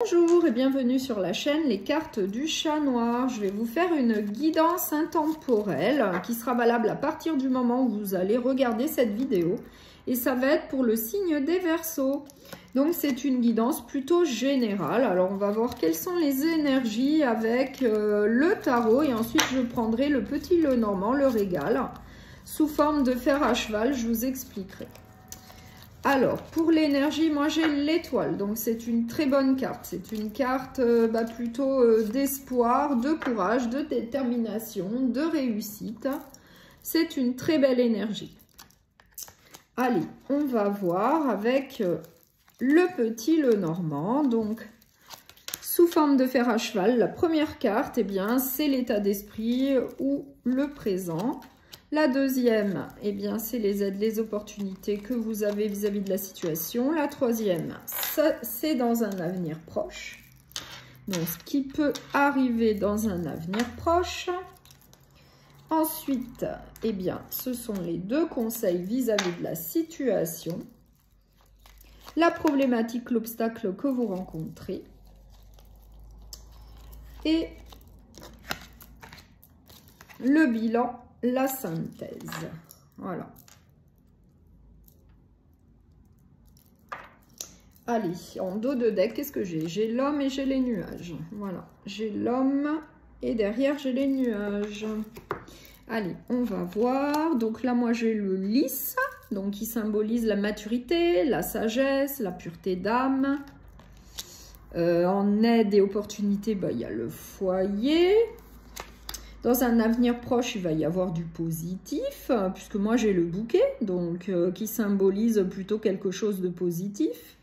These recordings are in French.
Bonjour et bienvenue sur la chaîne Les Cartes du Chat Noir. Je vais vous faire une guidance intemporelle qui sera valable à partir du moment où vous allez regarder cette vidéo. Et ça va être pour le signe des Verseaux. Donc c'est une guidance plutôt générale. Alors on va voir quelles sont les énergies avec le tarot. Et ensuite je prendrai le petit Lenormand, le Régal, sous forme de fer à cheval. Je vous expliquerai. Alors, pour l'énergie, moi j'ai l'étoile, donc c'est une très bonne carte. C'est une carte plutôt d'espoir, de courage, de détermination, de réussite. C'est une très belle énergie. Allez, on va voir avec le petit Lenormand. Donc, sous forme de fer à cheval, la première carte, eh bien, c'est l'état d'esprit ou le présent. La deuxième, eh bien, c'est les aides, les opportunités que vous avez vis-à-vis de la situation. La troisième, c'est dans un avenir proche. Donc, ce qui peut arriver dans un avenir proche. Ensuite, eh bien, ce sont les deux conseils vis-à-vis de la situation. La problématique, l'obstacle que vous rencontrez. Et le bilan, la synthèse. Voilà. Allez, en dos de deck, qu'est-ce que j'ai? J'ai l'homme et j'ai les nuages. Voilà, j'ai l'homme et derrière j'ai les nuages. Allez, on va voir. Donc là, moi j'ai le lys, donc qui symbolise la maturité, la sagesse, la pureté d'âme. En aide et opportunité, il y a le foyer. Dans un avenir proche, il va y avoir du positif, puisque moi j'ai le bouquet, donc qui symbolise plutôt quelque chose de positif.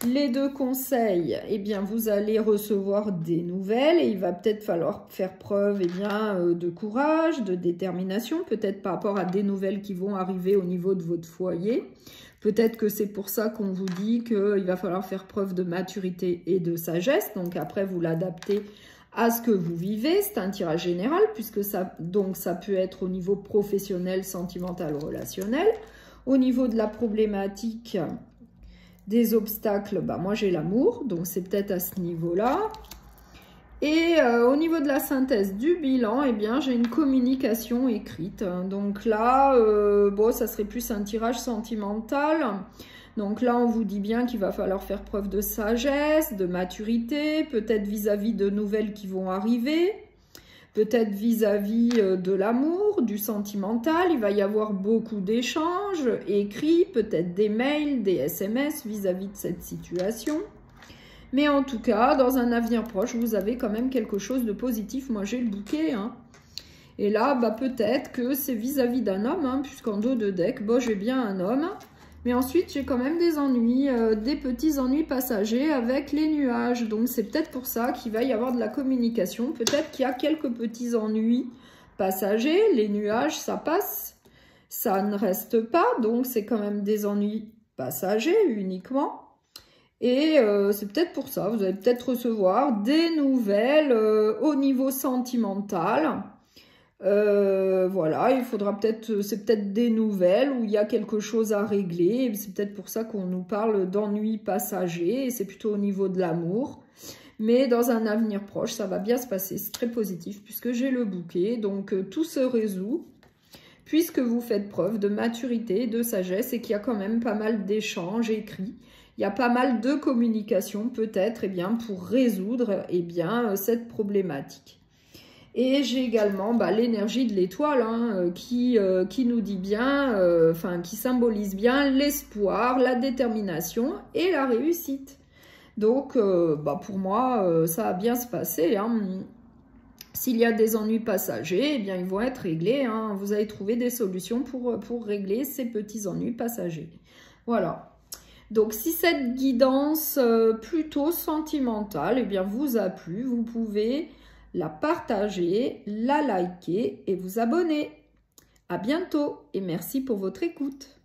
Les deux conseils, eh bien, vous allez recevoir des nouvelles et il va peut-être falloir faire preuve de courage, de détermination, peut-être par rapport à des nouvelles qui vont arriver au niveau de votre foyer. Peut-être que c'est pour ça qu'on vous dit qu'il va falloir faire preuve de maturité et de sagesse, donc après vous l'adaptez à ce que vous vivez. C'est un tirage général puisque ça peut être au niveau professionnel, sentimental, relationnel. Au niveau de la problématique des obstacles, moi j'ai l'amour, donc c'est peut-être à ce niveau-là. Et au niveau de la synthèse du bilan, eh bien j'ai une communication écrite. Donc là, ça serait plus un tirage sentimental. Donc là, on vous dit bien qu'il va falloir faire preuve de sagesse, de maturité, peut-être vis-à-vis de nouvelles qui vont arriver, peut-être vis-à-vis de l'amour, du sentimental. Il va y avoir beaucoup d'échanges écrits, peut-être des mails, des SMS vis-à-vis de cette situation. Mais en tout cas, dans un avenir proche, vous avez quand même quelque chose de positif. Moi, j'ai le bouquet, Et là, peut-être que c'est vis-à-vis d'un homme, puisqu'en dos de deck, j'ai bien un homme. Mais ensuite, j'ai quand même des ennuis, des petits ennuis passagers avec les nuages. Donc, c'est peut-être pour ça qu'il va y avoir de la communication. Peut-être qu'il y a quelques petits ennuis passagers. Les nuages, ça passe, ça ne reste pas. Donc, c'est quand même des ennuis passagers uniquement. Et c'est peut-être pour ça. Vous allez peut-être recevoir des nouvelles au niveau sentimental. Voilà, il faudra peut-être, c'est peut-être des nouvelles où il y a quelque chose à régler. C'est peut-être pour ça qu'on nous parle d'ennuis passagers. Et c'est plutôt au niveau de l'amour. Mais dans un avenir proche, ça va bien se passer. C'est très positif puisque j'ai le bouquet. Donc tout se résout puisque vous faites preuve de maturité, de sagesse et qu'il y a quand même pas mal d'échanges écrits. Il y a pas mal de communication peut-être pour résoudre cette problématique. Et j'ai également l'énergie de l'étoile qui nous dit bien, qui symbolise bien l'espoir, la détermination et la réussite. Donc, pour moi, ça va bien se passer. S'il y a des ennuis passagers, ils vont être réglés. Vous allez trouver des solutions pour régler ces petits ennuis passagers. Voilà. Donc, si cette guidance plutôt sentimentale vous a plu, vous pouvez la partager, la liker et vous abonner. À bientôt et merci pour votre écoute.